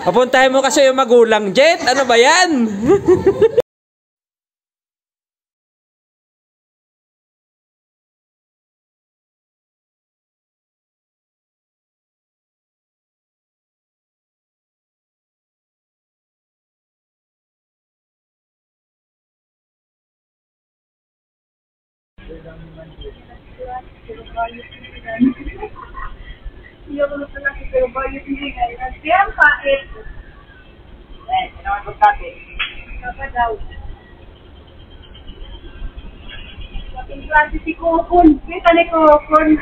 Papuntahin mo kasi yung magulang, Jet. Ano ba yan? Iya ko na lang pero bayot hindi nga. Kaya ang kain. Naman magkati. Kapag daw. Kapag klase si Kokon. Kita ni Kokon.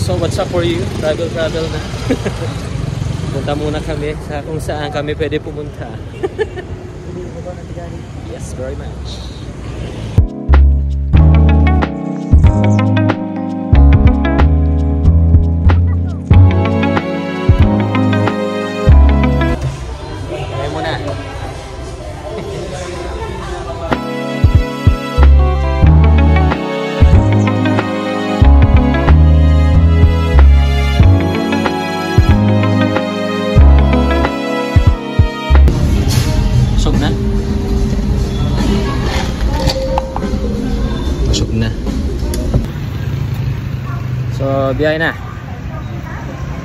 So what's up for you? Travel na. Punta muna kami sa kung saan kami pwede pumunta. Yes, very much. Kaya muna. So, biyahe na.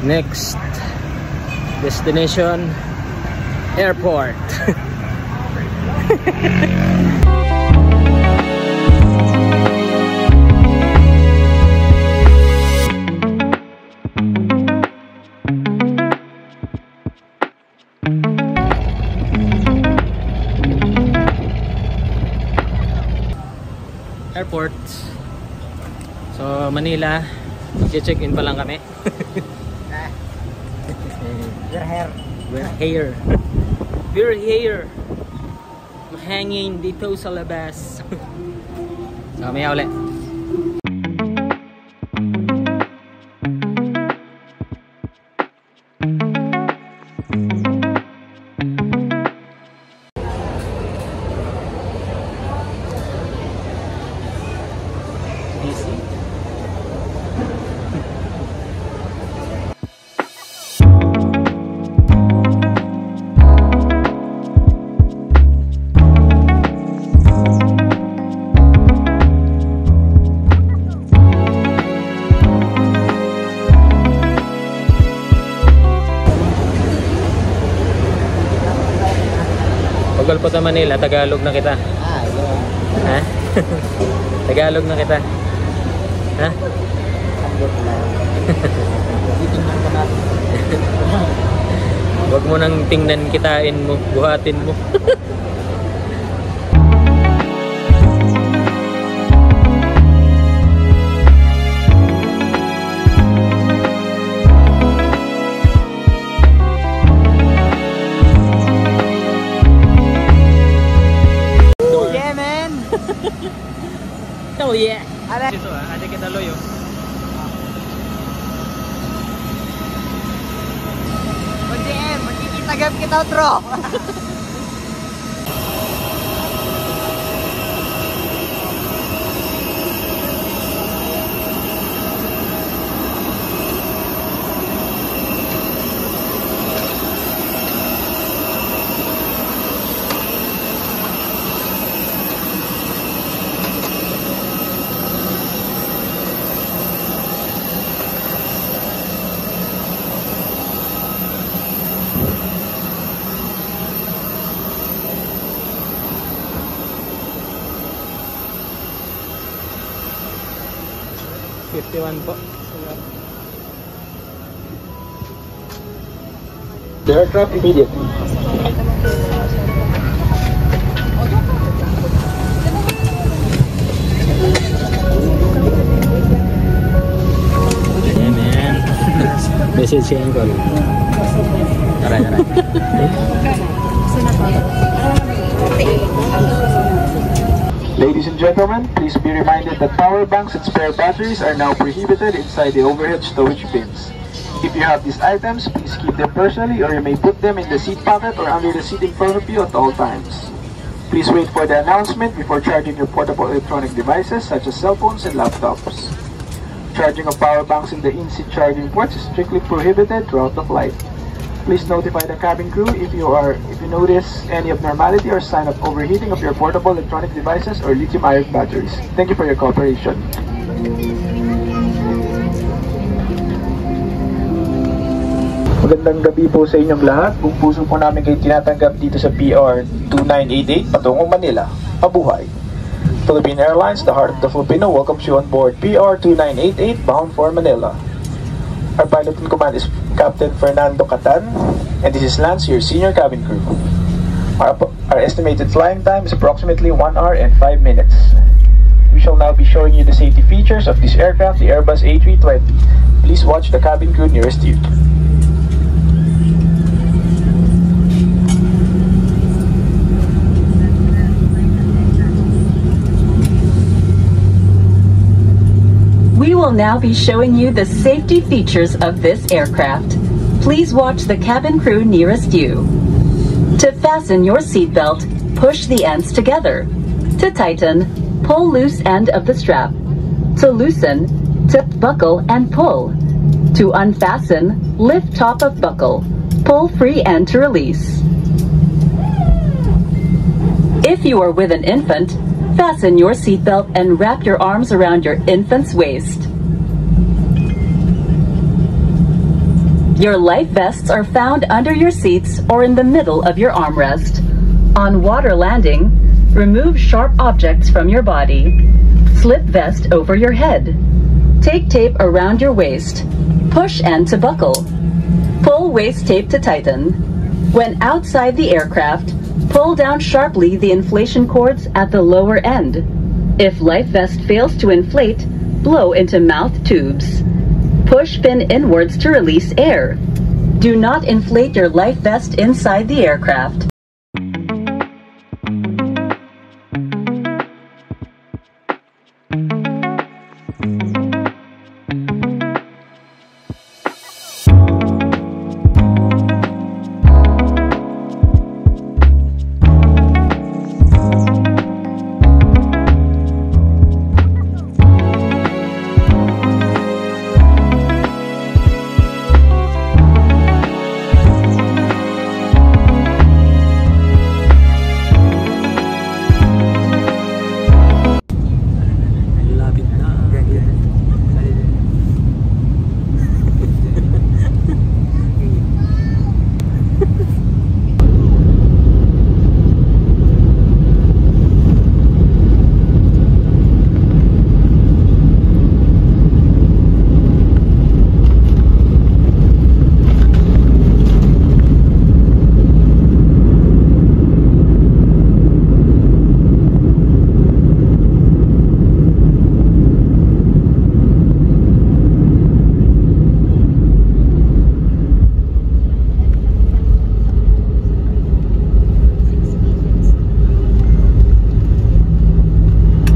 Next destination, airport. Airport. So, Manila. Check-in pa lang kami. We're here. Hanging dito sa labas. So, mamaya ulit. Bagal pa sa Manila, Tagalog na kita. Yun. Ha? Tagalog na kita. Ha? Ambot na. Titingnan ka natin. Huwag mo nang tingnan, kitain mo, buhatin mo. Oh yeah. Dito ada kita loyo. OJM, magkikita gab kita outro. Po. The aircraft immediately. Yeah, man. Message yan ko. Aray. Ladies and gentlemen, please be reminded that power banks and spare batteries are now prohibited inside the overhead storage bins. If you have these items, please keep them personally or you may put them in the seat pocket or under the seat in front of you at all times. Please wait for the announcement before charging your portable electronic devices such as cell phones and laptops. Charging of power banks in the in-seat charging ports is strictly prohibited throughout the flight. Please notify the cabin crew if you notice any abnormality or sign of overheating of your portable electronic devices or lithium-ion batteries. Thank you for your cooperation. Magandang gabi po sa inyong lahat. Buong puso po namin kayo tinatanggap dito sa PR 2988 patungong Manila. Mabuhay! Philippine Airlines, the heart of the Filipino, welcomes you on board PR 2988 bound for Manila. Our pilot in command is Captain Fernando Catan, and this is Lance, your senior cabin crew. Our estimated flying time is approximately 1 hour and 5 minutes. We shall now be showing you the safety features of this aircraft, the Airbus A320. Please watch the cabin crew nearest you. We will now be showing you the safety features of this aircraft. Please watch the cabin crew nearest you. To fasten your seatbelt, push the ends together. To tighten, pull loose end of the strap. To loosen, buckle and pull. To unfasten, lift top of buckle. Pull free end to release. If you are with an infant, fasten your seatbelt and wrap your arms around your infant's waist. Your life vests are found under your seats or in the middle of your armrest. On water landing, remove sharp objects from your body. Slip vest over your head. Take tape around your waist. Push end to buckle. Pull waist tape to tighten. When outside the aircraft, pull down sharply the inflation cords at the lower end. If life vest fails to inflate, blow into mouth tubes. Push fin inwards to release air. Do not inflate your life vest inside the aircraft.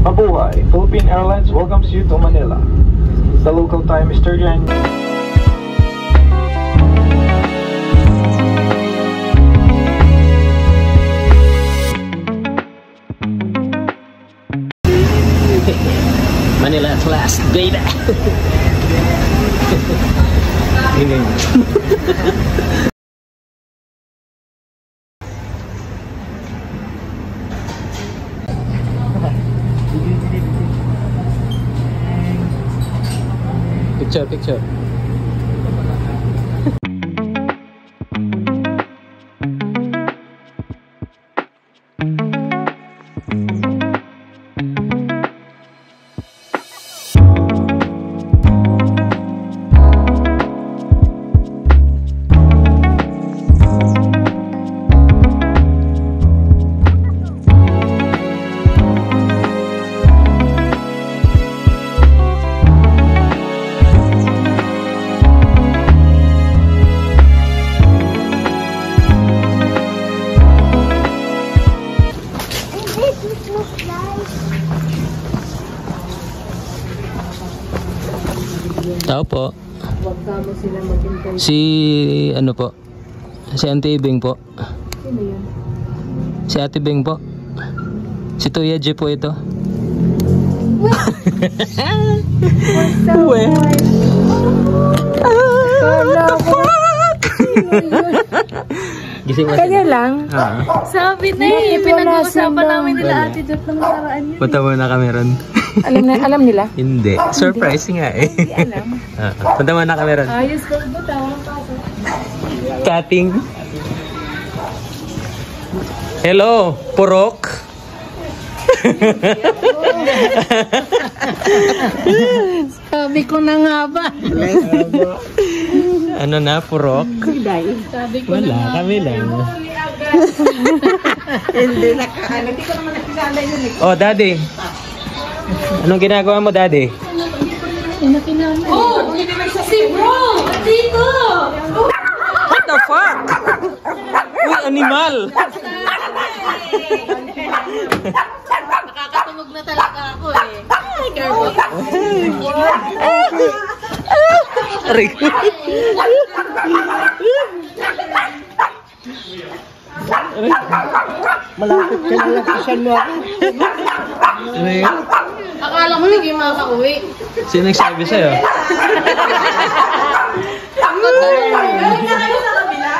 Mabuhay! Philippine Airlines welcomes you to Manila. The local time is 39. Manila at last, baby! Picture. Tao po. Huwag kamo sila mag-intend. Si, ano po? Si Auntie Ibing po. Sino yun? Si Ate Bing po. Si Tuya G po ito. Well. Kala ko. Gising mo Kanya lang. Sabi na eh, pinag-uusapan namin nila Ate Jot ng nakaraan yun. Punta muna kami ron. Alam nila? Hindi. Surprise nga eh. Hindi alam. Punta muna kami ron. Ayos ko ba? Tawang pasok. Cutting. Hello, Purok. Sabi ko na nga ba? Ano na, Purok? Sabi ko Wala, kami lang. Hindi ko naman nakisala yun eh. Oh, Daddy. Anong ginagawa mo, Daddy? Oh! Si bro! Dito! What the fuck? Uy, animal! Nakakatulog na talaga ako eh. Careful. Aray. Malapit ka na lakisan mo ako. Aray. Akala ko hindi makaka-uwi. Sino nagsabi sa'yo? Galing na kayo sa kabila?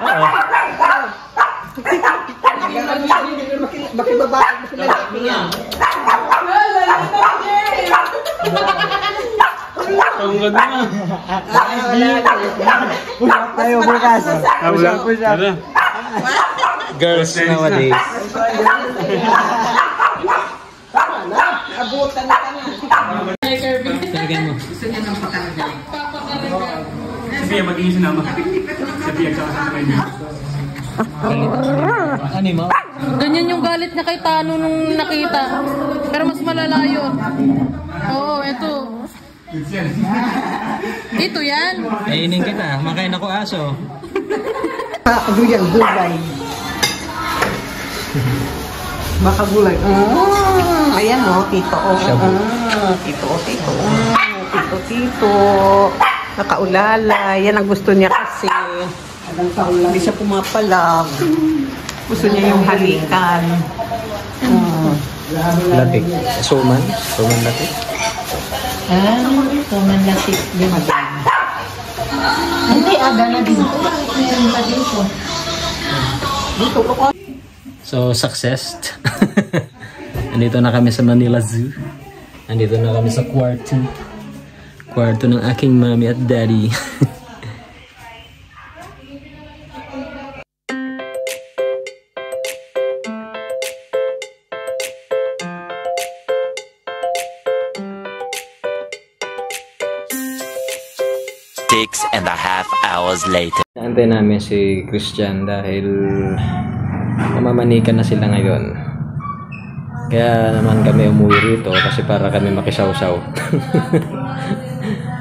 Oo. Makibabaan mo sila niya. Ang ganda na. Usap tayo bukas. Usap. Girls nowadays. Abutan na ka na. Talagan mo. Sabihan, mag-iisa naman. Sabihan sa kasama niya. Animal? Ganyan yung galit niya kay Tano nung nakita. Pero mas malalayo. Oo, eto. Ito yan. Kainin kita. Makain ako aso. Makagulay, gulay. Makagulay. Ayan o, tito o. Tito. Nakaulala. Yan ang gusto niya kasi. Hindi siya pumapalag. Gusto niya yung halikan. Latik. Suman? Suman latik? Tuman latik din. Hindi, aga na dito. Meron pa dito. Dito ko. So, success. Nandito na kami sa Manila Zoo. Nandito na kami sa kwarto. Kwarto ng aking mami at daddy. Hours later. Antay namin si Christian dahil mamamanikan na sila ngayon. Kaya naman kami umuwi rito kasi para kami makisawsaw.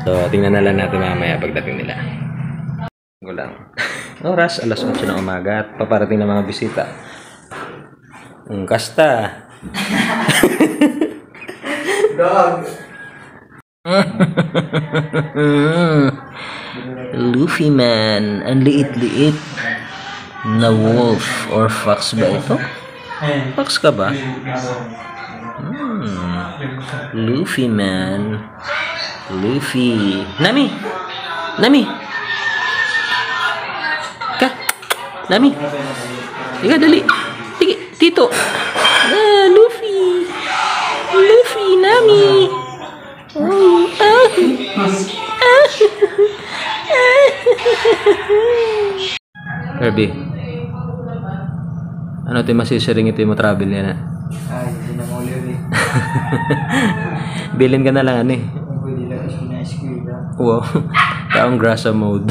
So, tingnan na lang natin mamaya pagdating nila. Gulang. Oras, 8:00 ng umaga at paparating na mga bisita. Kasta. Dog. Luffy man, ang liit-liit na wolf or fox ba ito? Fox ka ba? Luffy man. Luffy. Nami! Nami! Ka! Nami! Ika, dali! Sige, tito! Luffy! Luffy, Nami! Oh, Kirby, ano ito masisiring ito mo travel yan? Ay, hindi na mo ulit. Bilin ka na lang ano eh. Pwede lang kasi na-squid. Wow, taong grasa mode.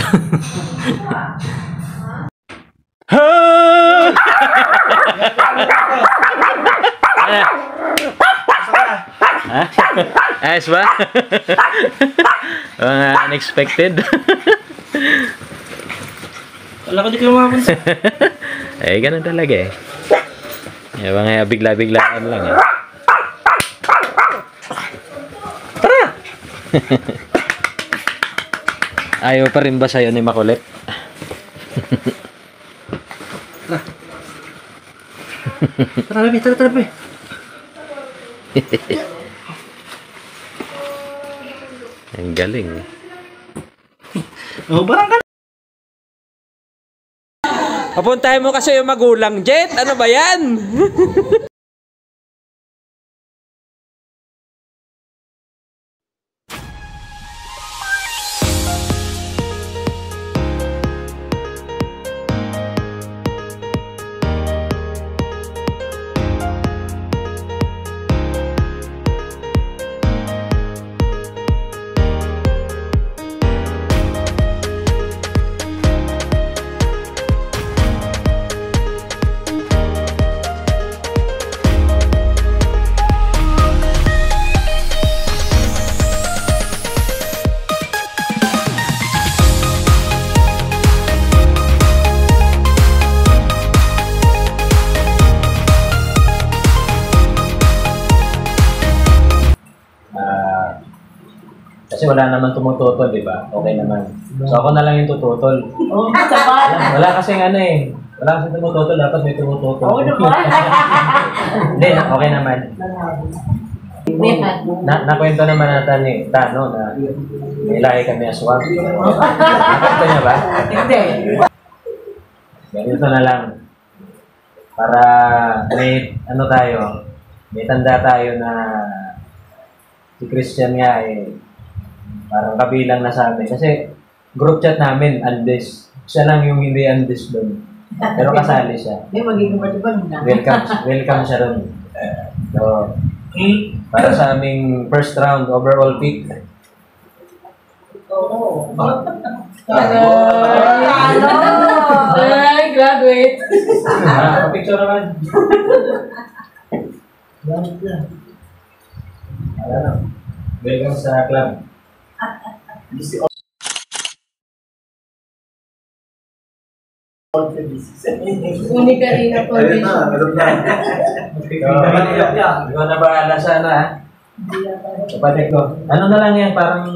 Ha? Ayos ba? Mga unexpected. Wala ko di kayo makapunta. Eh, ganun talaga eh. Mga bigla-biglaan lang eh. Tara! Ayaw pa rin ba sa'yo ni Makulit? Tara, Bebe. Tara, Bebe. Ang galing. Oh, barang ka. Papuntahin mo kasi yung magulang, Jet. Ano ba yan? Kasi wala naman tumututol, di ba? Okay naman. So ako na lang yung tututol. Wala kasing ano eh. Wala kasing tumututol, dapat may tumututol. Hindi, okay naman. Nakwento naman natin ni Tano na may lahi kami aswang. Nakwento niya ba? Hindi. Ganito na lang. Para may ano tayo, may tanda tayo na si Christian nga eh, parang kabilang na sa amin. Kasi group chat namin, Andes. Siya lang yung hindi Andes doon. Pero kasali siya. Hindi, magiging matibag na. Welcome siya doon. So, para sa aming first round overall pick. Oo. Ay, graduate. Picture naman. Welcome sa club. Unika rin na po. Ikaw na bahala sa ano ha? Kapatid ko. Ano na lang yan, parang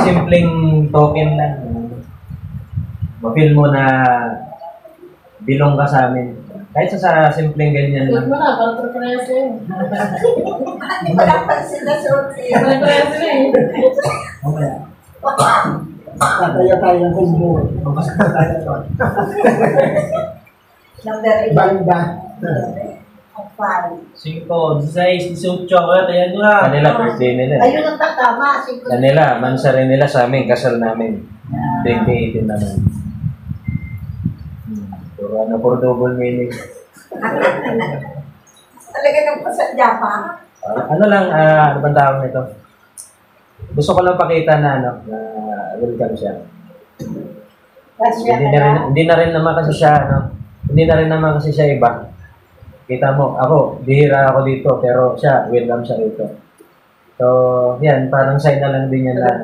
simpleng token lang. Ma-feel mo na bilong ka sa amin. Kahit sa simpleng ganyan Huwag lang. mo na, parang turpresa yun. Hindi ko napansin na suot siya. Turpresa na eh. Tataya tayo ng kumbo. Number 8. Banda. 5. 5, 16, 18. Tayo nyo na. Kanila, birthday nila. Ayun ang tatama. Kanila, mansa rin nila sa amin, kasal namin. 2018 naman. Puro ano, puro double meaning. Talaga nang pasadya pa. Ano lang, ano bang tawag nito? Gusto ko lang pakita na, ano, na welcome siya. Hindi na rin naman kasi siya, ano, hindi na rin naman kasi siya iba. Kita mo, ako, bihira ako dito, pero siya, welcome siya dito. So, yan, parang sign na lang din yan na.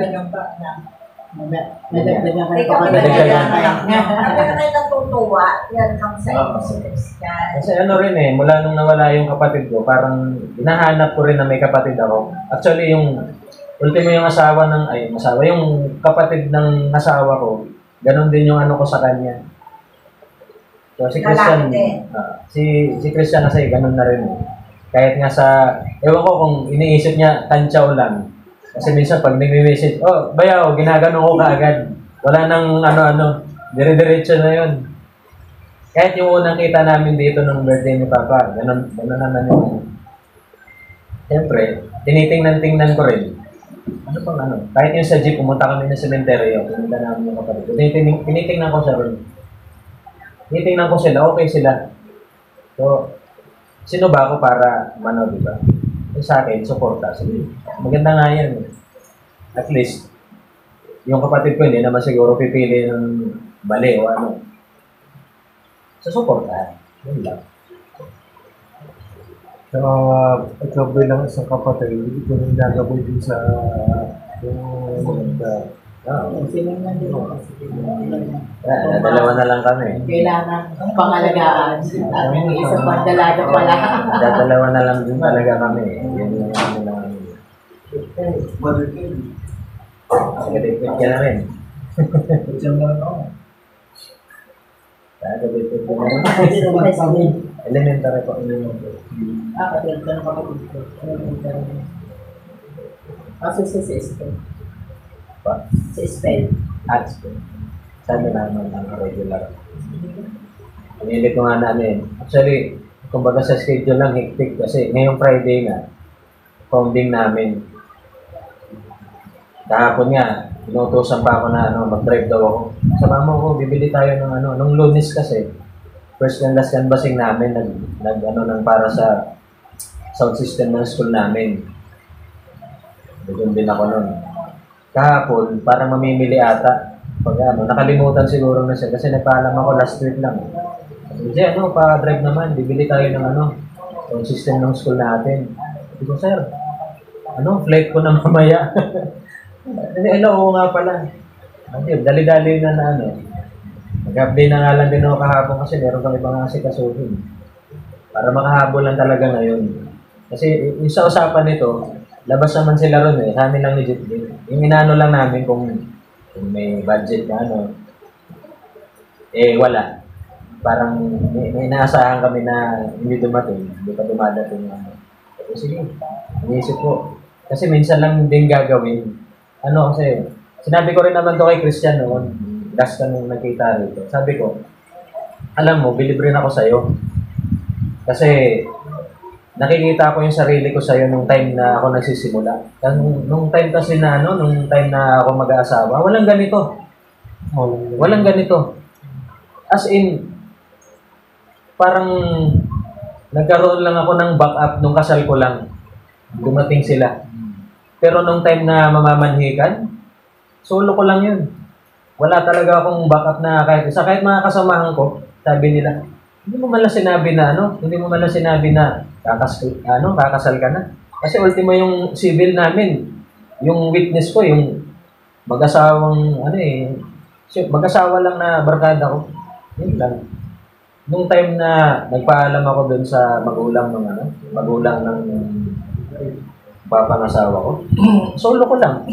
Nadagdagan Ikaw ka pa Nadagdagan. Ano ka na natutuwa? Yan ang sa iyo si Christian. Kasi ano rin eh, mula nung nawala yung kapatid ko, parang hinahanap ko rin na may kapatid ako. Actually, yung ultimo yung yung kapatid ng asawa ko, ganun din yung ano ko sa kanya. So si Christian, si Christian kasi ganun na rin eh. Kahit nga sa, ewan ko kung iniisip niya, tantsaw lang. Kasi minsan pag nag-message, oh, bayaw, ginagano ko kaagad. Wala nang ano-ano, dire-diretso na yun. Kahit yung unang kita namin dito ng birthday ni Papa, ganun naman yun. Siyempre, tinitingnan ko rin. Ano pang ano? Kahit yung sa jeep, pumunta kami ng sementeryo, pumunta namin yung kapatid. Tinitingnan ko siya rin. Tinitingnan ko sila, okay sila. So, sino ba ako para mano, di ba? Sa akin, suporta. Sige, maganda nga yan. At least, yung kapatid ko hindi naman siguro pipili ng bali o ano. Sa suporta. Yun lang. So, ikaw bilang isang kapatid, hindi ko rin nagabay din sa yung dalawa na lang kami. Kailangan pangalagaan. Ang isang pandalaga pala. Dalawa na lang din talaga kami. Yan lang kami lang. Kasi yan na rin. Dito ko na rin. Elementary po. Elementary. Kapatid ko ng kapatid ko. Kasi sa Spain. Pa? Sa Spain. At sabi naman ang regular. Pinili ko nga namin. Actually, kumbaga sa schedule lang hectic kasi ngayong Friday na founding namin. Kahapon nga, inutusan pa ako na mag-drive daw ako. Sa mama ko, bibili tayo ng nung Lunes kasi first and last canvassing namin nang para sa sound system ng school namin. Doon din ako nun. Kahapon, parang mamimili ata. Pag nakalimutan siguro na siya kasi nagpaalam ako last week lang. Kasi pa-drive naman, bibili tayo ng sound system ng school natin. Sabi ko, sir, flight ko na mamaya. Oo nga pala. Dali-dali na Mag-update na nga lang din ako kahapon kasi meron kang ibang asikasuhin. Para makahabol lang talaga ngayon. Kasi yung sa usapan nito, labas naman sila ron sa amin lang ni Jit din. Yung inano lang namin kung may budget na wala. Parang may inaasahan kami na hindi dumating, hindi pa dumadating sige, inisip ko. Kasi minsan lang din gagawin. Kasi, sinabi ko rin naman to kay Christian noon, last ka nung nakita rito. Sabi ko, alam mo, believe rin ako sa'yo. Kasi, nakikita ko yung sarili ko sa'yo nung time na ako nagsisimula. Nung time kasi na nung time na ako mag-aasawa, walang ganito. Walang ganito. As in, parang nagkaroon lang ako ng backup nung kasal ko lang. Dumating sila. Pero nung time na mamamanhikan, solo ko lang yun. Wala talaga akong backup na kahit mga kasamahan ko, sabi nila, hindi mo malang sinabi na kakasal ka na. Kasi ultimo yung civil namin, yung witness ko, yung mag-asawang, mag-asawa lang na barkada ko. Yun lang. Nung time na nagpaalam ako dun sa magulang ng papangasawa ko, solo ko lang.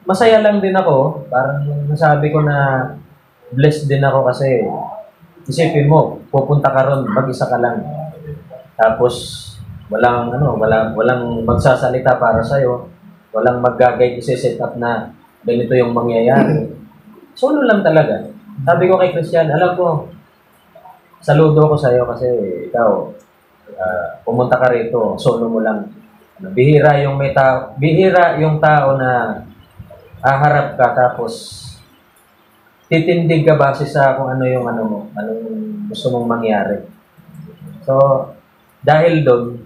Masaya lang din ako. Parang nasabi ko na blessed din ako kasi isipin mo, pupunta ka ron, mag-isa ka lang. Tapos, walang magsasalita para sa'yo. Walang mag-guide, isi-set up na ganito yung mangyayari. Solo lang talaga. Sabi ko kay Christian, alam ko, saludo ko sa'yo kasi ikaw, pumunta ka rito, solo mo lang. Bihira yung tao na haharap ka tapos titindig ka base sa kung anong gusto mong mangyari. So, dahil doon,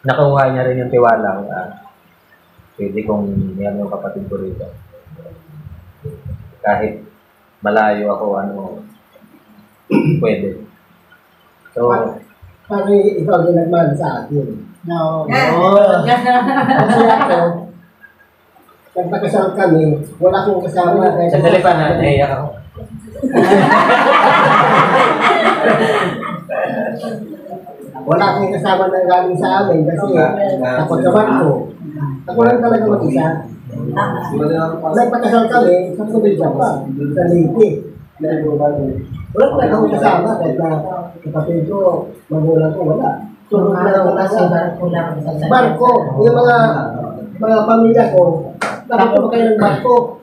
nakuha niya rin yung tiwala ko. Pwede kong yan yung kapatid ko rito. Kahit malayo ako, pwede. So, parang ikaw din nagmahal sa akin. No. Kasi ako, nagpakasal kami, wala akong kasama. Sandali pa na, naiyak ako. Wala akong kasama na galing sa amin kasi napagkaman ko. Ako lang talaga mag-isa. Nagpakasal kami sa probinsya pa, sa Leyte. Wala ko akong kasama kahit na kapatid ko, magulang ko, wala. Sunod na wala sa barko. Yung mga pamilya ko, bakit ko kayo ng barko?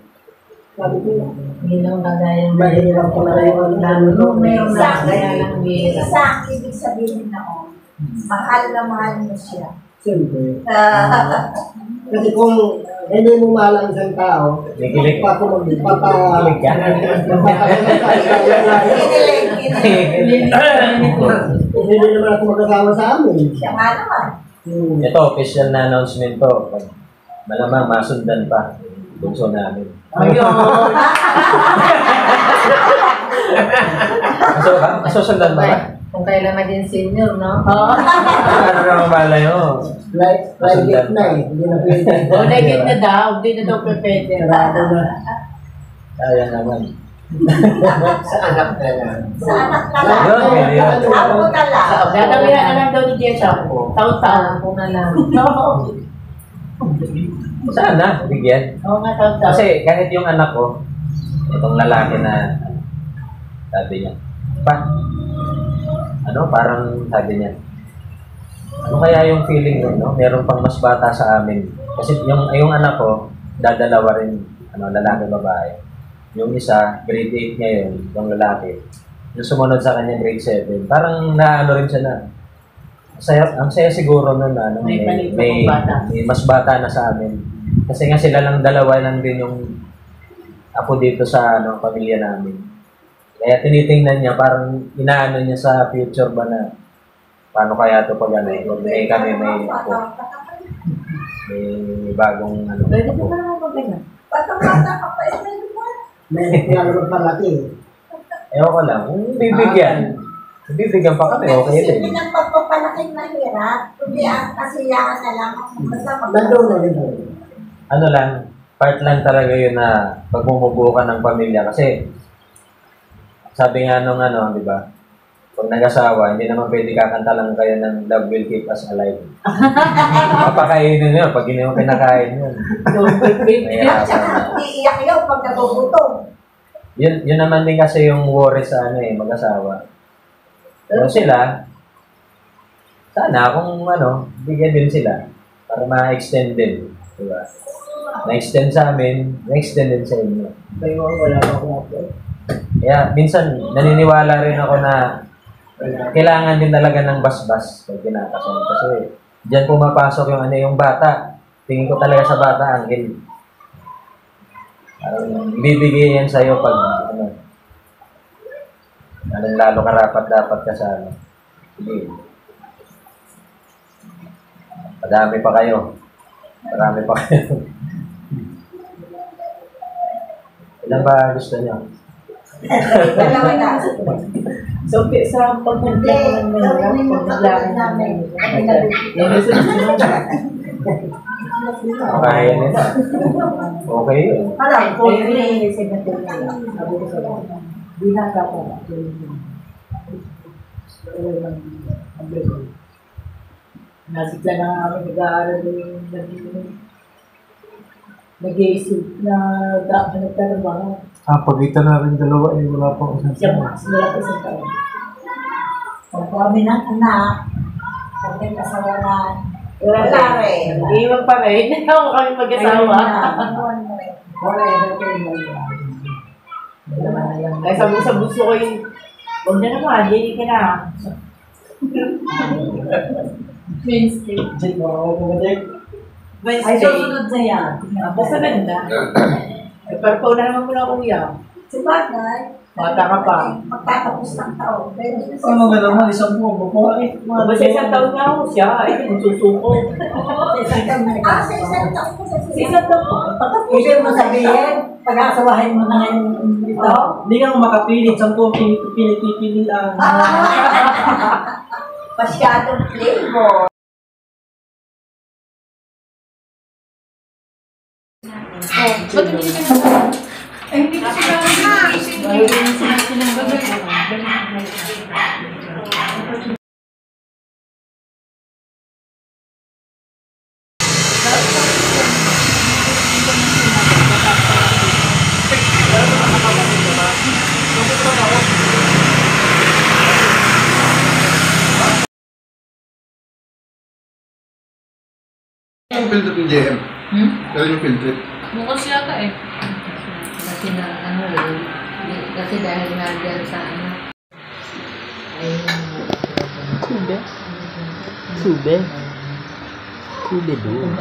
Sabi ko, mahirap ko na kayo Mayroon na kaya lang bira. Isang ibig sabihin ako, mahal na mahal mo siya. siyempre. Kasi kung hindi mo mahal ang isang tao, Kikilig. pa ako Kikilig ka. Hindi naman ako magkasama sa amin. Siya nga naman. Ito, official na announcement to. Malamang masundan pa. Bunso namin. Ayun. Masusundan ba? Kung kailan maging senior, no? Ano naman malay mo? Like it na eh. Hindi na pwede. O, like na daw. Hindi na daw pwede. Sarado na. Sayang naman. Sa anak na lang. Sa anak na lang. Yun. Ako na lang. Gagawin na lang daw ni Tia Chapo. Taon-taon. Ako na lang. Sana, bigyan. Oo nga, tawag. Kasi kahit yung anak ko, itong lalaki na sabi niya, pa, parang sabi niya, ano kaya yung feeling nun, no? Meron pang mas bata sa amin. Kasi yung anak ko, dadalawa rin, lalaki, babae. Yung isa, grade 8 ngayon, yung lalaki. Yung sumunod sa kanya, grade 7. Parang naano rin siya na, ang saya siguro nun na may mas bata na sa amin. Kasi nga sila lang dalawa lang din yung ako dito sa pamilya namin. Kaya tinitingnan niya, parang inaano niya sa future ba na paano kaya ito pag may bagong Pwede ko na naman mag-ganyan. Bata-bata ka pa, May pinalabag malaki. Ewan ko lang, kung bibigyan pa kami, okay din. Hindi ng pagpapalaking mahirap, kundi ang kasiyahan na lang ang magkasama. Nandun na rin. Ano lang, part lang talaga yun na pagmumubuo ka ng pamilya. Kasi, sabi nga nung di ba, pag nag-asawa, hindi naman pwede kakanta lang kayo ng Love Will Keep Us Alive. Papakainin yun, pag hindi mo kinakain yun. Iiyak yun pag nagugutom. Yun naman din kasi yung worry sa mag-asawa. Pero sila, sana kung bigyan din sila para ma-extend din. Diba? Na-extend sa amin, na-extend din sa inyo. Wala pa ako. Kaya minsan naniniwala rin ako na kailangan din talaga ng basbas pag kinakasal. Kasi diyan pumapasok yung bata. Tingin ko talaga sa bata, anghel. Ibibigay yan sa'yo pag lalo karapat dapat ka sa Sige. Marami pa kayo. Ilan ba gusto nyo? Dalawa na. So, sa pagpunta ng paglakan namin. Kaya nila. Okay yun. Parang, binata ko. Nasigla na nga kami nag-aaral nag-iisip na nagtatrabaho. Pagitan na rin dalawa wala pang isang Wala pa isang taon. Kung kami ng anak, kami kasawa na, Wala rin. Iwan pa rin. Ako kami mag-asawa. Kaya sa buso ko yung, huwag na naman, hindi ka na. Wednesday. Ay, susunod na yan. Basta ganda. Pero pauna naman muna kuya. Sabagay, Bata ka pa. magtatapos ng taon. Ano nga naman, isang buwan mo po ay. Basta isang taon nga ako siya. Ay, magsusuko. Sa isang taon ko sa Isang taon. Ibig mo sabihin, pag-asawahin mo na ngayon ito. Hindi ka makapili, isang buwan pinipili lang. Masyadong flavor. Ba't hindi ka ay, hindi ko Yung field trip ng JM? Kaya yung field trip? Bukas yata eh. Kasi kasi dahil nga dyan sa ay Sube doon.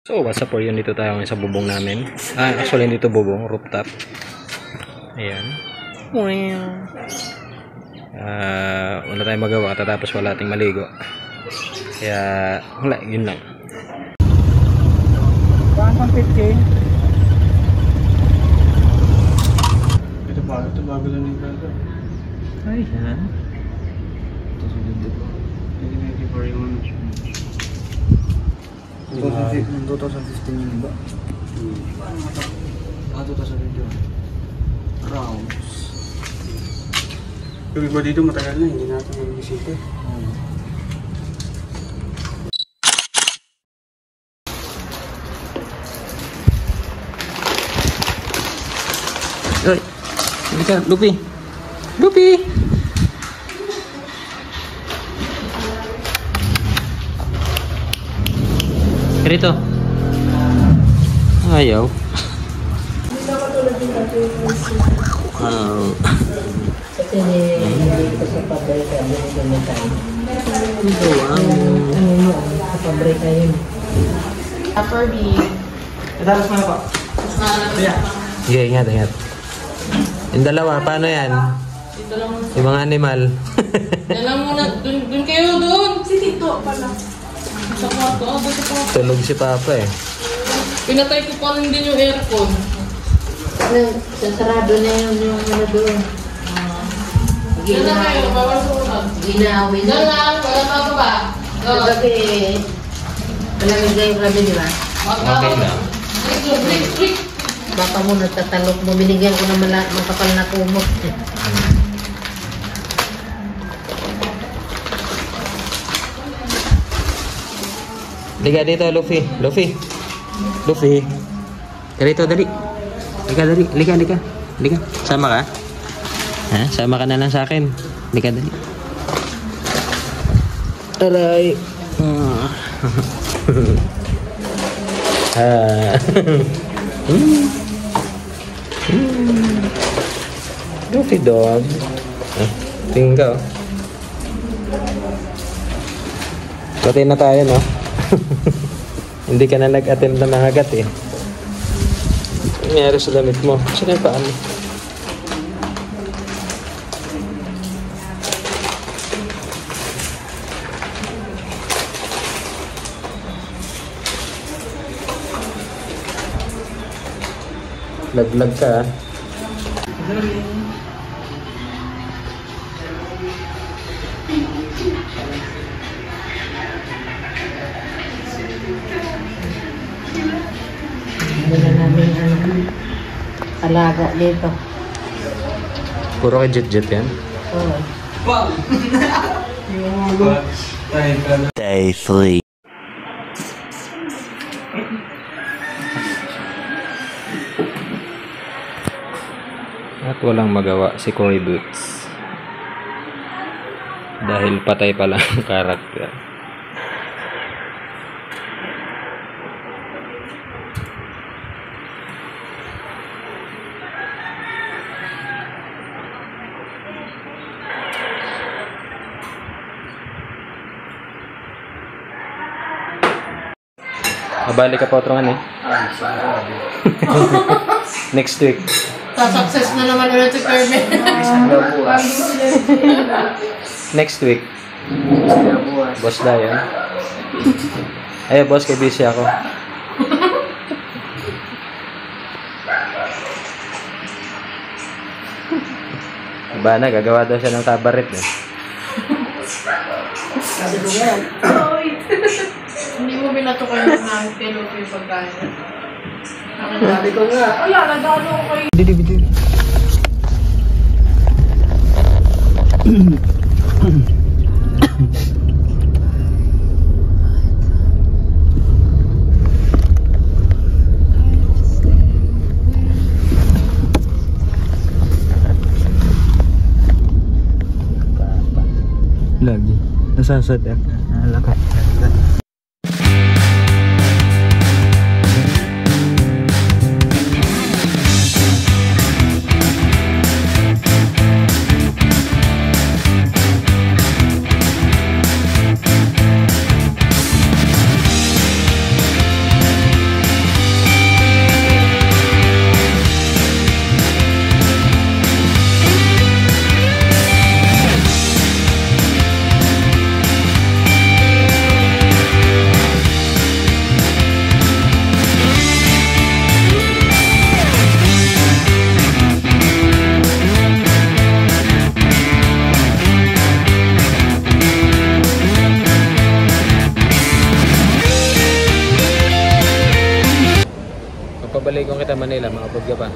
So, what's up for yun? Dito tayo ngayon sa bubong namin. Actually, dito bubong, rooftop. Ayan. Wala tayong magawa tapos wala ating maligo. Kaya, wala, yun lang. Saan pang 15? Ito bago lang yung brother. Ay, ha? Ito sa dito. 2094 yung ano siya. 2015 yun ba? 2015 yun. Rounds. Yung iba dito matagal na, hindi natin mag-bisita. Oy, hindi ka, Lupi. Lupi! Rito. Ayaw. Kasi hindi ko sa pabrika, hindi tayo. Ito, Ano mo, sa pabrika yun. Nadalas mo na po. sige, ingat, ingat. Yung dalawa, paano yan? Yung mga animal. Dalang muna, dun kayo doon. Si Tito pala. Sa kwarto, doon sa kwarto. Tulog si Papa eh. Pinatay ko pa rin din yung aircon. Sasarado na yung ano doon. Diyan na kayo, bawal sa ulan. Ginawin. Diyan lang, wala pa ba? Kagabi, malamig na yung gabi, di ba? Okay lang. Break. Baka mo nagtatalok mo, binigyan ko naman ng kapal na kumot. Liga dito, Luffy. Luffy. Luffy. Dito, dali. Liga, dali. Liga, liga. Liga. Sama ka? Ha? Sama ka na lang sa akin. Liga, dali. Aray. Luffy dog. Tingin ka, oh. Pati na tayo, no? Hindi ka na nag-attend na nangagat, eh. Nangyari sa damit mo. Saan yung paa mo? Laglag ka, ah. Hindi na namin alaga dito. Puro kay Jet-Jet yan? Oo. Day 3. At walang magawa si Cory Boots. Dahil patay pa lang ang karakter. Mabalik ka pa otrongan eh. Next week. Sa-success na naman ulit si Kermit. Next week. Boss Dayan. Ay, boss, kay busy ako. Iba na, gagawa daw siya ng tabaret eh. Hindi mo binatukan yung namin yung pagkain. Sabi ko nga. Wala, nadalo ko kayo. Didi. Lagi. Nasasadap. Alakat. Pabalik kong kita Manila, makapag ka pa.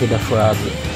Luffy the Frog.